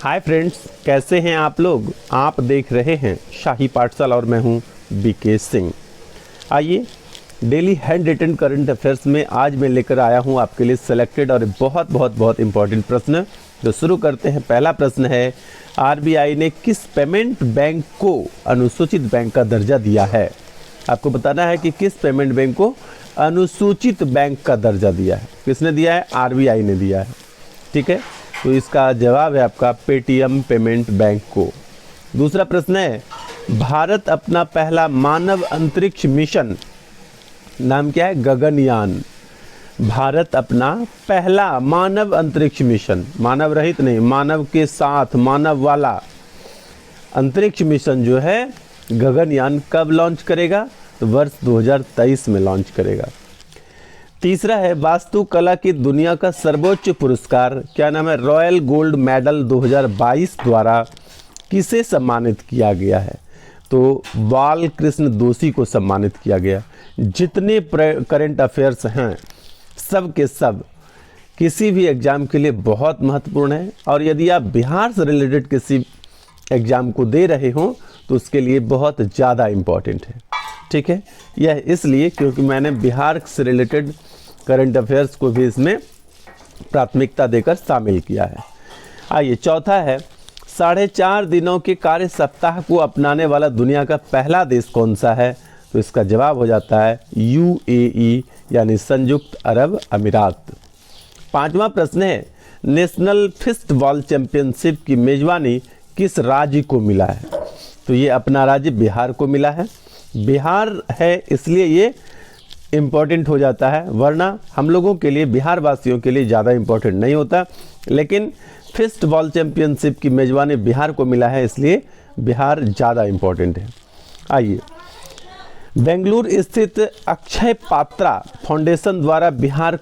Hi friends, कैसे हैं आप लोग। आप देख रहे हैं शाही पाठशाला और मैं हूं बीके सिंह। आइए daily hand written current affairs में आज मैं लेकर आया हूं आपके लिए सेलेक्टेड और बहुत इंपॉर्टेंट प्रश्न। तो शुरू करते हैं। पहला प्रश्न है, आरबीआई ने किस पेमेंट बैंक को अनुसूचित बैंक का दर्जा दिया है। आपको बताना है कि किस पेमेंट बैंक को अनुसूचित बैंक का दर्जा दिया है। किसने दिया है? आरबीआई ने दिया है। ठीक है, तो इसका जवाब है आपका पेटीएम पेमेंट बैंक को। दूसरा प्रश्न है, भारत अपना पहला मानव अंतरिक्ष मिशन, नाम क्या है? गगनयान। भारत अपना पहला मानव अंतरिक्ष मिशन, मानव रहित नहीं, मानव के साथ मानव वाला अंतरिक्ष मिशन जो है गगनयान कब लॉन्च करेगा? तो वर्ष 2023 में लॉन्च करेगा। तीसरा है, वास्तुकला की दुनिया का सर्वोच्च पुरस्कार, क्या नाम है? रॉयल गोल्ड मेडल 2022 द्वारा किसे सम्मानित किया गया है? तो बाल कृष्ण दोषी को सम्मानित किया गया। जितने करंट अफेयर्स हैं सब के सब किसी भी एग्जाम के लिए बहुत महत्वपूर्ण है, और यदि आप बिहार से रिलेटेड किसी एग्जाम को दे रहे हो तो उसके लिए बहुत ज़्यादा इम्पॉर्टेंट है। ठीक है, यह इसलिए क्योंकि मैंने बिहार से रिलेटेड करंट अफेयर्स को भी इसमें प्राथमिकता देकर शामिल किया है। आइए, चौथा है, 4.5 दिनों के कार्य सप्ताह को अपनाने वाला दुनिया का पहला देश कौन सा है? तो इसका जवाब हो जाता है यूएई यानी संयुक्त अरब अमीरात। पांचवा प्रश्न है, नेशनल फिस्टबॉल चैंपियनशिप की मेजबानी किस राज्य को मिला है? तो ये अपना राज्य बिहार को मिला है। बिहार है इसलिए ये इम्पोर्टेंट हो जाता है, वरना हम लोगों के लिए, बिहार वासियों के लिए ज़्यादा इम्पोर्टेंट नहीं होता, लेकिन फिस्टबॉल चैंपियनशिप की मेजबानी बिहार को मिला है इसलिए बिहार ज़्यादा इम्पोर्टेंट है। आइए, बेंगलुरु स्थित अक्षय पात्रा फाउंडेशन द्वारा बिहार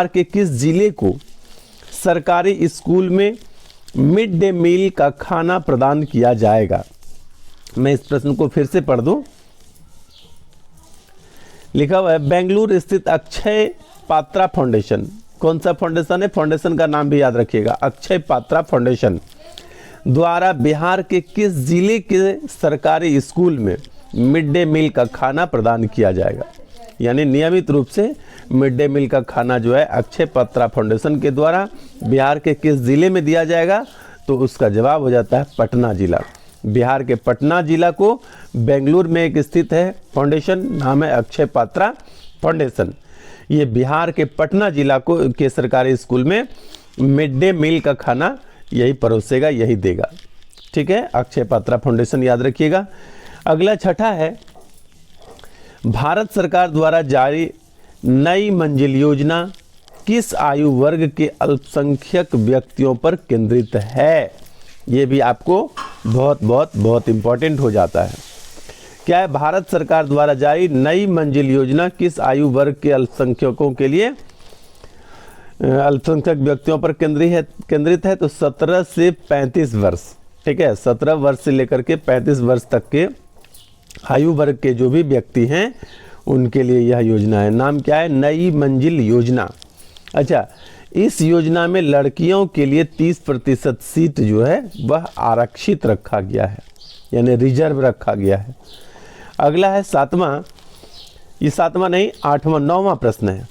के किस जिले को सरकारी स्कूल में मिड डे मील का खाना प्रदान किया जाएगा? मैं इस प्रश्न को फिर से पढ़ दूं। लिखा हुआ है, बेंगलुरु स्थित अक्षय पात्रा फाउंडेशन। कौन सा फाउंडेशन है? फाउंडेशन का नाम भी याद रखिएगा, अक्षय पात्रा फाउंडेशन द्वारा बिहार के किस जिले के सरकारी स्कूल में मिड डे मील का खाना प्रदान किया जाएगा? यानी नियमित रूप से मिड डे मील का खाना जो है अक्षय पात्रा फाउंडेशन के द्वारा बिहार के किस जिले में दिया जाएगा? तो उसका जवाब हो जाता है पटना जिला। बिहार के पटना जिला को बेंगलुरु में एक स्थित है फाउंडेशन, नाम है अक्षय पात्रा फाउंडेशन। ये बिहार के पटना जिला को के सरकारी स्कूल में मिड डे मील का खाना यही परोसेगा, यही देगा। ठीक है, अक्षय पात्रा फाउंडेशन याद रखिएगा। अगला छठा है, भारत सरकार द्वारा जारी नई मंजिल योजना किस आयु वर्ग के अल्पसंख्यक व्यक्तियों पर केंद्रित है? ये भी आपको बहुत इंपॉर्टेंट हो जाता है। क्या है? भारत सरकार द्वारा जारी नई मंजिल योजना किस आयु वर्ग के अल्पसंख्यकों के लिए, अल्पसंख्यक व्यक्तियों पर केंद्रित है? तो 17 से 35 वर्ष। ठीक है, 17 वर्ष से लेकर के 35 वर्ष तक के आयु वर्ग के जो भी व्यक्ति हैं उनके लिए यह योजना है। नाम क्या है? नई मंजिल योजना। अच्छा, इस योजना में लड़कियों के लिए 30% सीट जो है वह आरक्षित रखा गया है, यानी रिजर्व रखा गया है। अगला है सातवां, ये सातवां नहीं, आठवां, नौवां प्रश्न है।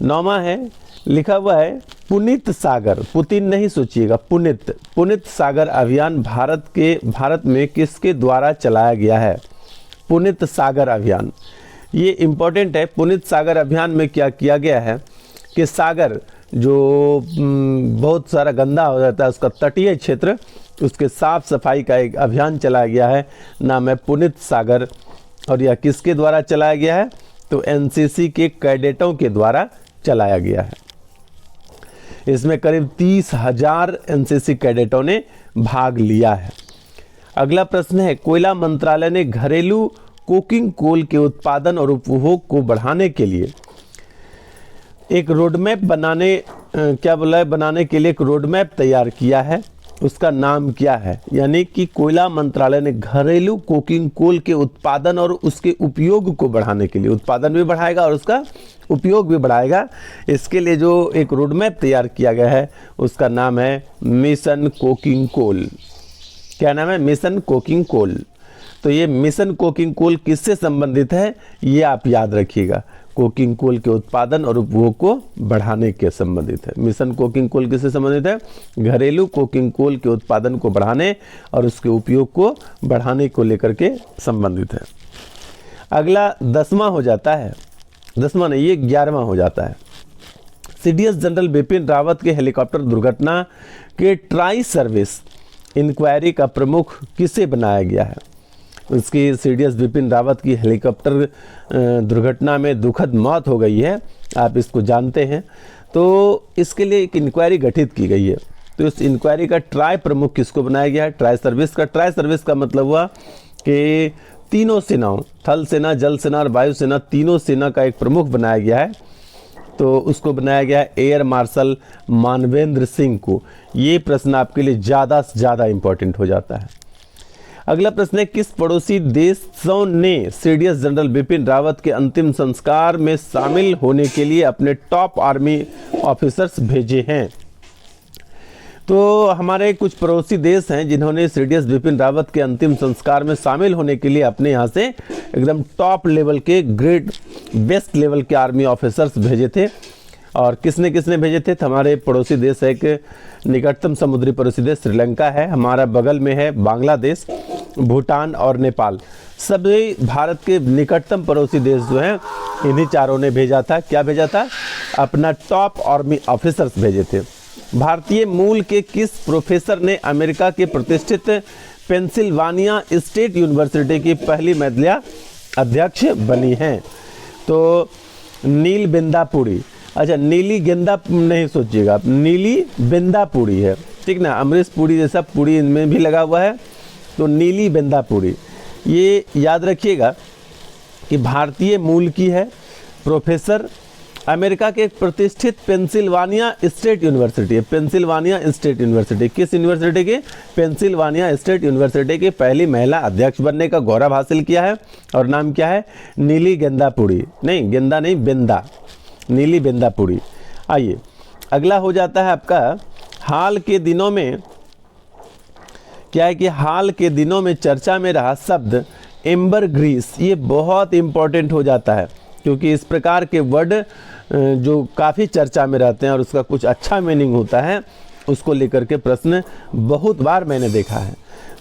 नौवां है, लिखा हुआ है, पुनीत सागर, पुतिन नहीं सोचिएगा, पुनीत सागर अभियान भारत में किसके द्वारा चलाया गया है? पुनीत सागर अभियान, ये इम्पोर्टेंट है। पुनीत सागर अभियान में क्या किया गया है कि सागर जो बहुत सारा गंदा हो जाता है, उसका तटीय क्षेत्र, उसके साफ सफाई का एक अभियान चलाया गया है, नाम है पुनीत सागर। और यह किसके द्वारा चलाया गया है? तो एनसीसी के कैडेटों के द्वारा चलाया गया है। इसमें करीब 30,000 एनसीसी कैडेटों ने भाग लिया है। अगला प्रश्न है, कोयला मंत्रालय ने घरेलू कोकिंग कोल के उत्पादन और उपभोग को बढ़ाने के लिए एक रोडमैप बनाने के लिए एक रोडमैप तैयार किया है। उसका नाम क्या है। यानी कि कोयला मंत्रालय ने घरेलू कोकिंग कोल के उत्पादन और उसके उपयोग को बढ़ाने के लिए, उत्पादन भी बढ़ाएगा और उसका उपयोग भी बढ़ाएगा, इसके लिए जो एक रोड मैप तैयार किया गया है उसका नाम है मिशन कोकिंग कोल। क्या नाम है? Mission coking coal. तो ये मिशन कोकिंग कोल किससे संबंधित है ये आप याद रखिएगा, कोकिंग कोल के उत्पादन और उपभोग को बढ़ाने के संबंधित है। मिशन कोकिंग कोल किससे संबंधित है? घरेलू कोकिंग कोल के उत्पादन को बढ़ाने और उसके उपयोग को बढ़ाने को लेकर के संबंधित है। अगला 10वां हो जाता है, 10वां नहीं, ये 11वां हो जाता है। सीडीएस जनरल बिपिन रावत के हेलीकॉप्टर दुर्घटना के ट्राई सर्विस इंक्वायरी का प्रमुख किसे बनाया गया है? उसकी सीडीएस बिपिन रावत की हेलीकॉप्टर दुर्घटना में दुखद मौत हो गई है, आप इसको जानते हैं। तो इसके लिए एक इंक्वायरी गठित की गई है। तो इस इंक्वायरी का ट्राई प्रमुख किसको बनाया गया है? ट्राई सर्विस का मतलब हुआ कि तीनों सेनाओं, थल सेना, जल सेना और वायु सेना, तीनों सेना का एक प्रमुख बनाया गया है। तो उसको बनाया गया है एयर मार्शल मानवेंद्र सिंह को। ये प्रश्न आपके लिए ज़्यादा से ज़्यादा इंपॉर्टेंट हो जाता है। अगला प्रश्न है, किस पड़ोसी देशों ने सीडीएस जनरल बिपिन रावत के अंतिम संस्कार में शामिल होने के लिए अपने टॉप आर्मी ऑफिसर्स भेजे हैं? तो हमारे कुछ पड़ोसी देश हैं जिन्होंने सीडीएस बिपिन रावत के अंतिम संस्कार में शामिल होने के लिए अपने यहाँ से एकदम टॉप लेवल के, ग्रेट बेस्ट लेवल के आर्मी ऑफिसर्स भेजे थे। और किसने किसने भेजे थे? तो हमारे पड़ोसी देश है, एक निकटतम समुद्री पड़ोसी देश श्रीलंका है, हमारा बगल में है बांग्लादेश, भूटान और नेपाल। सभी भारत के निकटतम पड़ोसी देश जो हैं इन्हीं चारों ने भेजा था। क्या भेजा था? अपना टॉप आर्मी ऑफिसर्स भेजे थे। भारतीय मूल के किस प्रोफेसर ने अमेरिका के प्रतिष्ठित पेंसिल्वानिया स्टेट यूनिवर्सिटी की पहली महिला अध्यक्ष बनी हैं? तो नील बिंदापुरी। अच्छा, नीली गेंदा नहीं सोचिएगा, नीली बिंदापुरी है, ठीक ना। अमरीश पुरी जैसा पुरी इनमें भी लगा हुआ है, तो नीली बिंदापुरी। ये याद रखिएगा कि भारतीय मूल की है, प्रोफेसर, अमेरिका के एक प्रतिष्ठित पेंसिल्वानिया स्टेट यूनिवर्सिटी है। पेंसिल्वानिया स्टेट यूनिवर्सिटी किस यूनिवर्सिटी के? पेंसिल्वानिया स्टेट यूनिवर्सिटी की पहली महिला अध्यक्ष बनने का गौरव हासिल किया है। और नाम क्या है? नीली गेंदापुरी। नहीं, गेंदा नहीं, बिंदा, नीली बिंदापुरी। आइए अगला हो जाता है आपका, हाल के दिनों में क्या है कि हाल के दिनों में चर्चा में रहा शब्द एम्बरग्रीस। ये बहुत इंपॉर्टेंट हो जाता है क्योंकि इस प्रकार के वर्ड जो काफ़ी चर्चा में रहते हैं और उसका कुछ अच्छा मीनिंग होता है, उसको लेकर के प्रश्न बहुत बार मैंने देखा है।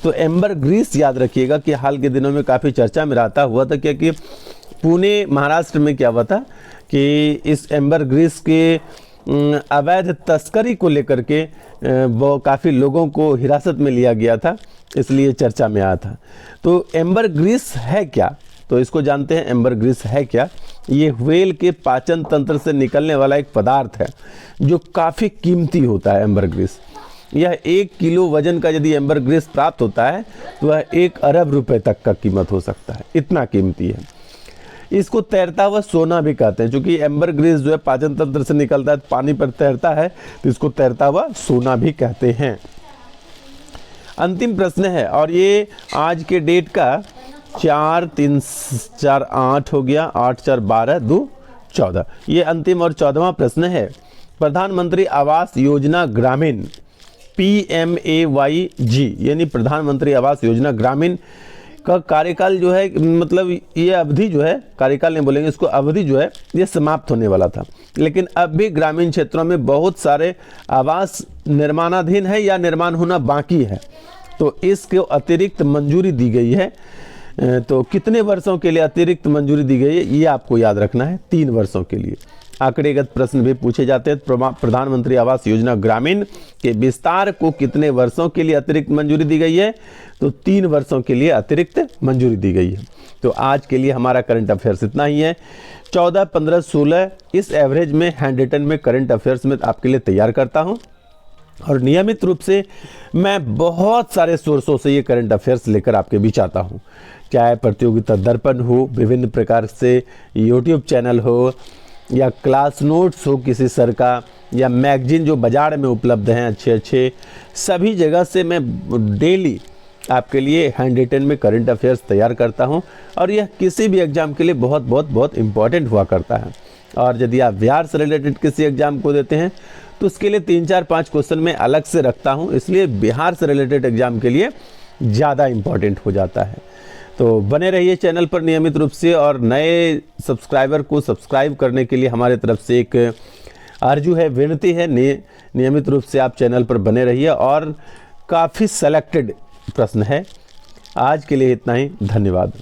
तो एम्बरग्रीस याद रखिएगा कि हाल के दिनों में काफ़ी चर्चा में रहता हुआ था, क्योंकि पुणे महाराष्ट्र में क्या हुआ था कि इस एम्बरग्रीस के अवैध तस्करी को लेकर के वो काफ़ी लोगों को हिरासत में लिया गया था, इसलिए चर्चा में आया था। तो एम्बरग्रीस है क्या? तो इसको जानते हैं, एम्बरग्रीस है क्या? ये व्हेल के पाचन तंत्र से निकलने वाला एक पदार्थ है जो काफ़ी कीमती होता है। एम्बरग्रीस, यह 1 किलो वजन का यदि एम्बरग्रीस प्राप्त होता है तो वह 1 अरब रुपए तक का कीमत हो सकता है, इतना कीमती है। इसको तैरता हुआ सोना भी कहते हैं, क्योंकि एम्बरग्रीस जो है पाचन तंत्र से निकलता है, पानी पर तैरता है, तो इसको तैरता हुआ सोना भी कहते हैं। अंतिम प्रश्न है और ये आज के डेट का 4 3 4 8 हो गया, 8 4 12 2 14। ये अंतिम और 14वां प्रश्न है। प्रधानमंत्री आवास योजना ग्रामीण PMAYG यानी प्रधानमंत्री आवास योजना ग्रामीण का कार्यकाल जो है, मतलब ये अवधि जो है, कार्यकाल नहीं बोलेंगे इसको, अवधि जो है ये समाप्त होने वाला था, लेकिन अब भी ग्रामीण क्षेत्रों में बहुत सारे आवास निर्माणाधीन है या निर्माण होना बाकी है। तो इसको अतिरिक्त मंजूरी दी गई है। तो कितने वर्षों के लिए अतिरिक्त मंजूरी दी गई है ये आपको याद रखना है, 3 वर्षों के लिए। आंकड़ेगत प्रश्न भी पूछे जाते हैं। प्रधानमंत्री आवास योजना ग्रामीण के विस्तार को कितने वर्षों के लिए अतिरिक्त मंजूरी दी गई है? तो 3 वर्षों के लिए अतिरिक्त मंजूरी दी गई है। तो आज के लिए हमारा करंट अफेयर्स इतना ही है। 14, 15, 16 इस एवरेज में हैंड रिटन में करंट अफेयर्स में आपके लिए तैयार करता हूँ और नियमित रूप से मैं बहुत सारे सोर्सों से ये करंट अफेयर्स लेकर आपके बीच आता हूँ, चाहे प्रतियोगिता दर्पण हो, विभिन्न प्रकार से यूट्यूब चैनल हो, या क्लास नोट्स हो किसी सर का, या मैगजीन जो बाज़ार में उपलब्ध हैं अच्छे अच्छे, सभी जगह से मैं डेली आपके लिए हैंड रिटन में करंट अफेयर्स तैयार करता हूं और यह किसी भी एग्ज़ाम के लिए बहुत बहुत बहुत इम्पॉर्टेंट हुआ करता है। और यदि आप बिहार से रिलेटेड किसी एग्ज़ाम को देते हैं तो उसके लिए 3 4 5 क्वेश्चन मैं अलग से रखता हूं, इसलिए बिहार से रिलेटेड एग्ज़ाम के लिए ज़्यादा इम्पॉर्टेंट हो जाता है। तो बने रहिए चैनल पर नियमित रूप से, और नए सब्सक्राइबर को सब्सक्राइब करने के लिए हमारे तरफ से एक आरजू है, विनती है, नियमित रूप से आप चैनल पर बने रहिए। और काफ़ी सेलेक्टेड प्रश्न है। आज के लिए इतना ही, धन्यवाद।